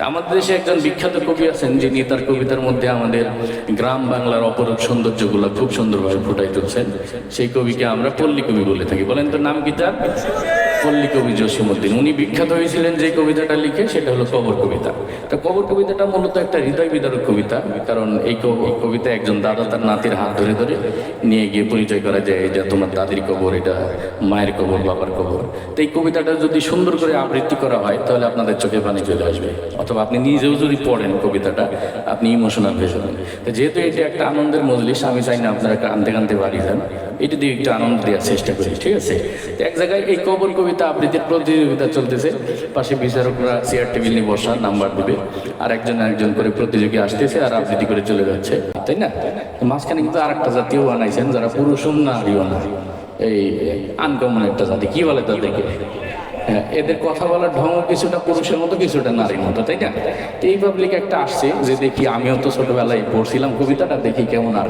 আমাদের দেশে একজন বিখ্যাত কবি আছেন, যিনি তার কবিতার মধ্যে আমাদের গ্রাম বাংলার অপরূপ সৌন্দর্যগুলো খুব সুন্দরভাবে ফুটাই তুলছেন। সেই কবিকে আমরা পল্লী কবি বলে থাকি। বলেন তো নাম কি তার? পল্লী কবি জসীমউদ্দীন। উনি বিখ্যাত হয়েছিলেন যে কবিতাটা লিখে, সেটা হলো কবর কবিতা। তা কবর কবিতাটা মূলত একটা হৃদয় বিদারক কবিতা, কারণ এই কবিতা একজন দাদা তার নাতির হাত ধরে ধরে নিয়ে গিয়ে পরিচয় করা যায়, এটা তোমার দাদির কবর, এটা মায়ের কবর, বাবার কবর। তো এই কবিতাটা যদি সুন্দর করে আবৃত্তি করা হয় তাহলে আপনাদের চোখে পানি চলে আসবে, অথবা আপনি নিজেও যদি পড়েন কবিতাটা আপনি ইমোশনাল হয়ে যাবেন। তো যেহেতু এটা একটা আনন্দের মজলিস, আমি চাই না আপনারা কানতে কানতে বাড়ি যান, এটা দিয়ে একটু আনন্দ দেওয়ার চেষ্টা করি, ঠিক আছে? এক জায়গায় এই কবর কবিতা আবৃত্তির প্রতিযোগিতা চলতেছে, পাশে বিচারকরা চেয়ার টেবিল নিয়ে বসা, নাম্বার দিবে, আর একজন একজন করে প্রতিযোগী আসতেছে আর আবৃত্তি করে চলে যাচ্ছে, তাই না? মাঝখানে কিন্তু আর একটা জাতীয় বানাইছেন, যারা পুরুষও না নারীও না, এই আনকমন একটা জাতি, কি বলে তাদেরকে? হ্যাঁ, এদের কথা বলার ঢং কিছুটা পুরুষের মতো, কিছুটা নারীর মতো, তাই না? এই পাবলিক একটা আসছে যে দেখি, আমিও তো ছোটবেলায় পড়ছিলাম কবিতাটা, দেখি কেমন আর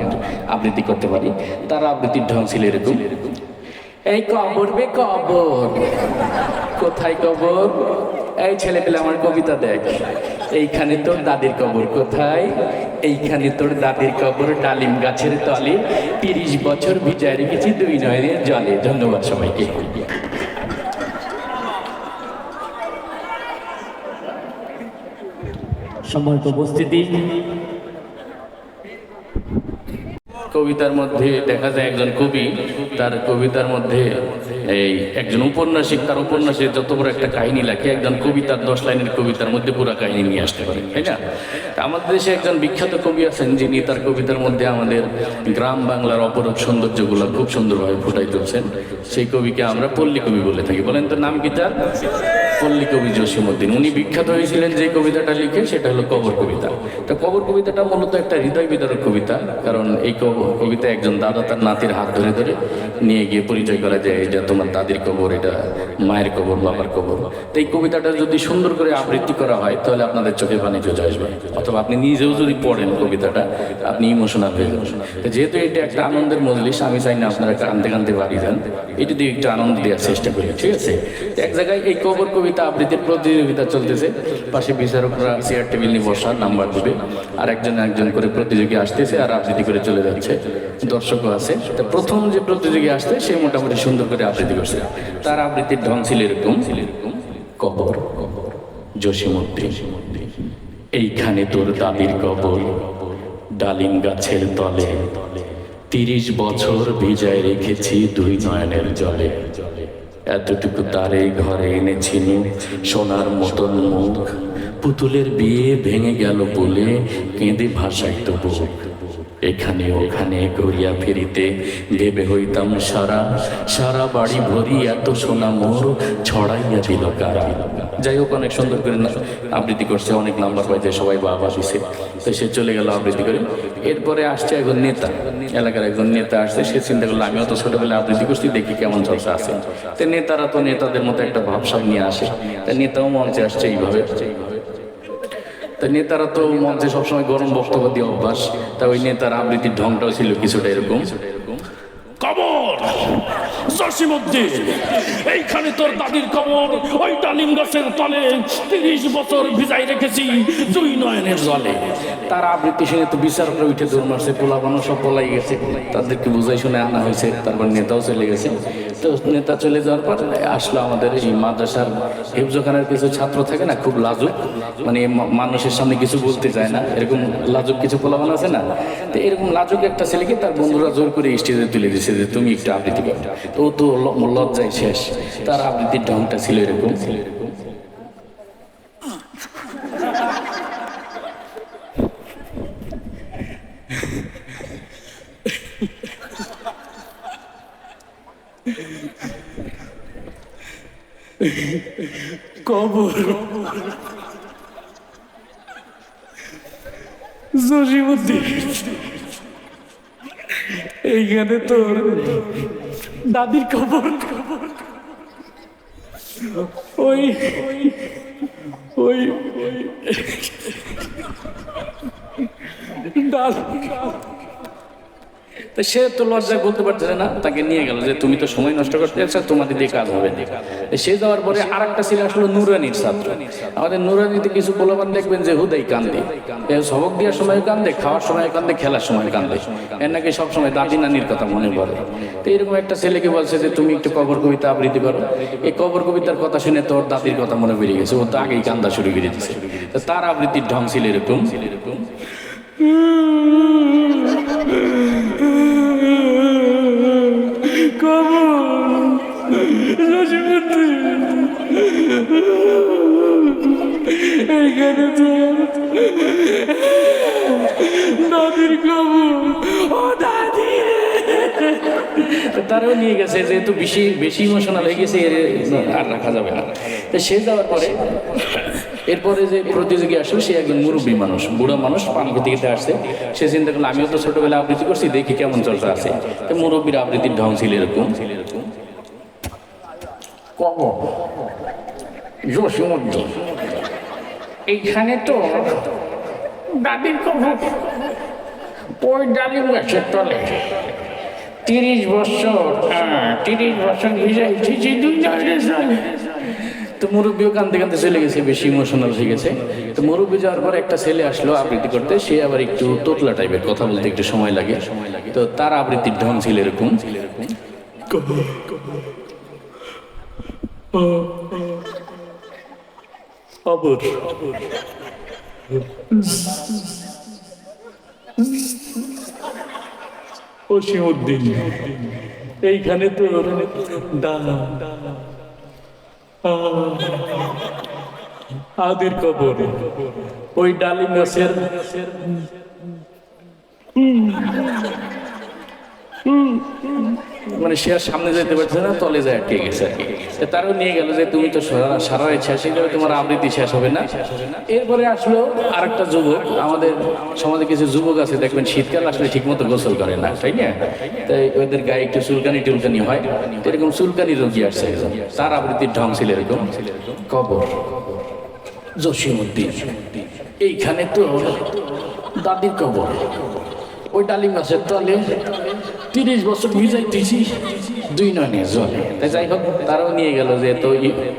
আবৃত্তি করতে পারি। তার আবৃত্তির ঢং ছিল এরকম: এই কবর বে কবর, কোথায় কবর? এই ছেলে পেলে আমার কবিতা দেখ। এইখানে তোর দাদির কবর কোথায়? এইখানে তোর দাদির কবর ডালিম গাছের তলে, 30 বছর ভিজায় রেখেছি 2 নয়নের জলে। ধন্যবাদ সবাইকে। সম্মানিত উপস্থিতি, কবিতার মধ্যে দেখা যায় একজন কবি তার কবিতার মধ্যে এই একজন উপন্যাসিক তার উপন্যাসে যত বড় একটা কাহিনী লেখে, একজন কবি তার 10 লাইনের কবিতার মধ্যে পুরো কাহিনী নিয়ে আসতে পারে, তাই না? আমাদের দেশে একজন বিখ্যাত কবি আছেন, যিনি তার কবিতার মধ্যে আমাদের গ্রাম বাংলার অপরূপ সৌন্দর্যগুলো খুব সুন্দরভাবে ফুটাই তুলছেন। সেই কবিকে আমরা পল্লী কবি বলে থাকি। বলেন তো নাম কি তার? পল্লী কবি জসীমউদ্দীন। উনি বিখ্যাত হয়েছিলেন যে কবিতাটা লিখে, সেটা হলো কবর কবিতা। তো কবর কবিতাটা মূলত একটা হৃদয় বিদারক কবিতা, কারণ এই কবিতা একজন দাদা তার নাতির হাত ধরে ধরে নিয়ে গিয়ে পরিচয় করা যায়, এটা তোমার দাদির কবর, এটা মায়ের কবর, বাবার কবর। তো এই কবিতাটা যদি সুন্দর করে আবৃত্তি করা হয় তাহলে আপনাদের চোখে পানি চলে আসবে, অথবা আপনি নিজেও যদি পড়েন কবিতাটা আপনি ইমোশনাল হয়ে যাবেন। তো যেহেতু এটা একটা আনন্দের মজলিস, আমি চাই না আপনারা কানতে কানতে বাড়ি যান, এটা দিয়ে একটু আনন্দ দেওয়ার চেষ্টা করি, ঠিক আছে? এক জায়গায় এই কবর কবিতা আবৃত্তির প্রতিযোগিতা চলতেছে, পাশে বিচারকরা চেয়ার টেবিল নিয়ে বসা, নাম্বার দিবে, আর একজন একজন করে প্রতিযোগী আসতেছে আর আবৃত্তি করে চলে যাচ্ছে, দর্শকও আছে। তো প্রথম যে প্রতিযোগী আসছে সে মোটামুটি সুন্দর করে আবৃত্তি করছে। তার আবৃত্তির ঢং ছিল এরকম: কবর জসীমউদ্দীন, এইখানে তোর দাদির কবর ডালিম গাছের তলে, 30 বছর ভিজায় রেখেছি 2 নয়নের জলে। এতটুকু তারে ঘরে এনেছিল সোনার মতন মুখ, পুতুলের বিয়ে ভেঙে গেল বলে কেঁদে ভাসাইত বুক। এখানে ওখানে ঘুরিয়া ফিরিতে ভেবে হইতাম সারা, সারা বাড়ি ভরি এত সোনা মোর ছড়াইয়া দিল কারা। যাই হোক, অনেক সুন্দর করে আবৃত্তি করছে, অনেক নাম্বার পাইছে, সবাই বাবা দিছে। তো সে চলে গেল আবৃত্তি করে। এরপরে আসছে একজন নেতা, এলাকার একজন নেতা আসছে। সে চিন্তা করলো, আমিও তো ছোটবেলায় আবৃত্তি করছি, দেখি কেমন চর্চা আছে। তো নেতারা তো নেতাদের মতো একটা ভাবসাব নিয়ে আসে, তা নেতাও মঞ্চে আসছে এইভাবে। তা নেতারা তো মঞ্চে সবসময় গরম বক্তব্য দিয়ে অভ্যাস, তা ওই নেতার আবৃত্তির ঢংটাও ছিল কিছুটা এরকম: কবর জসীমউদ্দীন, এইখানে তোর দাদির কবর ওই ডালিম গাছের তলে, 30 বছর ভিজাই রেখেছি 2 নয়নের জলে। তার আবৃত্তি শুনে তো বিচারকরা উঠে দৌড় মারছে, পোলাপানো সব পলাই গেছে, তাদেরকে বুঝাই শুনে আনা হয়েছে। তারপর নেতাও চলে গেছে। তো নেতা চলে যাওয়ার পর আসলো আমাদের এই মাদ্রাসার হিফজখানার কিছু ছাত্র থাকে না, খুব লাজুক, মানে মানুষের সামনে কিছু বলতে চায় না, এরকম লাজুক কিছু পোলাপান আছে না। তো এরকম লাজুক একটা ছেলেকে তার বন্ধুরা জোর করে স্টেজে তুলে দিয়েছে যে তুমি একটু আবৃত্তি করো। তো তো লজ্জায় শেষ। তার আবৃত্তির ঢংটা ছিল এরকম: কবর জসীমউদ্দীন, এইখানে তোর দাদির কবর ওই ওই তো তো সে তো লজ্জায় বলতে পারতেছে না, তাকে নিয়ে গেল যে তুমি তো সময় নষ্ট করতে যাচ্ছ, তোমাদের দিয়ে কাজ হবে না। সে যাওয়ার পরে আর একটা ছেলে আসলো নুরানির ছাত্র। আমাদের নুরানিতে কিছু পোলাপান দেখবেন যে হুদাই কান্দে, সবক দেওয়ার সময় কান্দে, খাওয়ার সময় কান্দে, খেলার সময় কান্দে, এর নাকি সবসময় দাদি নানির কথা মনে পড়ে। তো এরকম একটা ছেলেকে বলছে যে তুমি একটু কবর কবিতা আবৃত্তি করো। এই কবর কবিতার কথা শুনে তোর দাদির কথা মনে বেরিয়ে গেছে, ও তো আগেই কান্দা শুরু করে দিচ্ছে। তো তার আবৃত্তির ঢং ছিল এরকম, এইখানে দাদির কবর, ও দাদি। তারাও নিয়ে গেছে, যেহেতু বেশি বেশি ইমোশনাল হয়ে গেছে, এর আর রাখা যাবে না। তো সে যাওয়ার পরে এরপরে যে প্রতিযোগী আসলো সে একজন মুরব্বী মানুষ, বুড়ো মানুষ, পান খেতে খেতে আসছে। সে চিন্তা করলো আমিও তো ছোটবেলায় আবৃত্তি করছি, দেখি কেমন চর্চা আছে। তো মুরব্বীর আবৃত্তির ঢং ছিল এরকম, কবর জসীমউদ্দিন, এইখানে তো দাদির কবর, ওই ডালিম গাছের তলে 30 বছর 30 বছর ভিজাইছি 2 নয়নের জলে। তো মুরব্বীও কান্দতে কান্দতে চলে গেছে, বেশি ইমোশনাল হয়ে গেছে। তো মুরব্বী যাওয়ার পর একটা ছেলে আসলো আবৃত্তি করতে, সে আবার একটু তোতলা টাইপের, কথা বলতে একটু সময় লাগে। তো তার আবৃত্তির ঢং ছিল এরকম, জসীমউদ্দিন, এইখানে তো আদির কবর, ওই ডালিম গাছের মানে সে আর সামনে যেতে পারছে না, তলে যায় আটকে গেছে আর কি। তো তারও নিয়ে গেল যে তুমি তো সারা ইচ্ছা শেষ হবে, তোমার আবৃত্তি শেষ হবে না। এরপরে আসলো আরেকটা যুবক। আমাদের সমাজে কিছু যুবক আছে দেখবেন শীতকাল আসলে ঠিক মতো গোসল করে না, তাই না? তাই ওদের গায়ে একটু চুলকানি টুলকানি হয়। তো এরকম চুলকানি রোগী আসছে একজন, তার আবৃত্তির ঢং ছিল এরকম, কবর জসীমউদ্দিন, এইখানে তো দাদির কবর, ওই ডালিম গাছের তলে 30 বছর ভিজাইতেছি 2 নয়নের জলে। তাই যাই হোক, তারাও নিয়ে গেল যে তো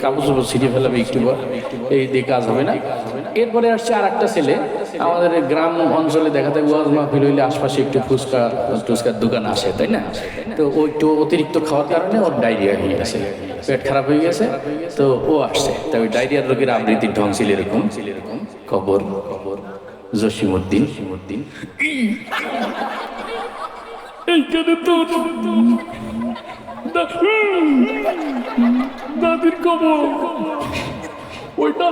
কাপড় চোপড় ছিঁড়ে ফেলাবে একটু পর, এই দিয়ে কাজ হবে না। এরপরে আসছে আর একটা ছেলে। আমাদের গ্রাম অঞ্চলে দেখা যায় ওয়াজ মাহফিল হইলে আশপাশে একটু ফুচকার দোকান আসে, তাই না? তো ও একটু অতিরিক্ত খাওয়ার কারণে ওর ডায়রিয়া হয়ে গেছে, পেট খারাপ হয়ে গেছে। তো ও আসছে, তাই ওই ডায়রিয়ার রোগীর আবৃত্তির ঢং ছিল এরকম, কবর জসীমউদ্দিন, এইখানে তো দাদির কবর, ওইটা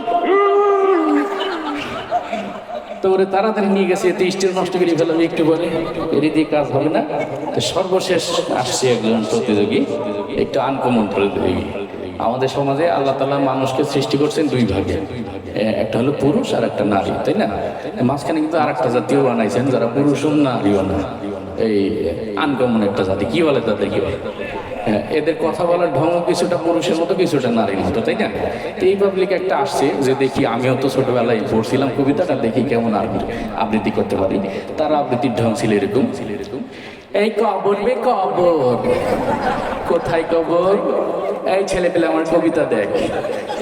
তো ওরে তাড়াতাড়ি নিয়ে গেছে, এতে স্টিল নষ্ট করে ফেলাবে একটু পরে, এর দিয়ে কাজ হবে না। তো সর্বশেষ আসছে একজন প্রতিযোগী, একটু আনকমন প্রতিযোগী। আমাদের সমাজে আল্লাহ তাআলা মানুষকে সৃষ্টি করছেন 2 ভাগে, একটা হলো পুরুষ আর একটা নারী, তাই না? মাঝখানে কিন্তু আর একটা জাতীয় বানাইছেন যারা পুরুষও নারীও না, এই আনকমন একটা জাতি। কি বলে তাদের, কি বলে? হ্যাঁ, এদের কথা বলার ঢং কিছুটা পুরুষের মতো, কিছুটা নারীর মতো, তাই না? তো এই পাবলিক একটা আসছে যে দেখি আমিও তো ছোটবেলায় পড়ছিলাম কবিতাটা, দেখি কেমন আবৃত্তি করতে পারি। তার আবৃত্তির ঢং ছিল এরকম, এই কবর বে কবর, কোথায় কবর? এই ছেলে পেলে আমার কবিতা দেখ,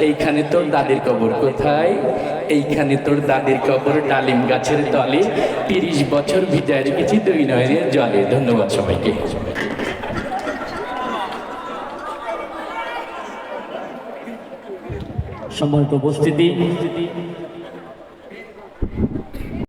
এইখানে তোর দাদির কবর কোথায়? এইখানে তোর দাদির কবর ডালিম গাছের তলে, 30 বছর ভিজায় রেখেছি 2 নয়নের জলে। ধন্যবাদ সবাইকে। সম্মানিত উপস্থিতি,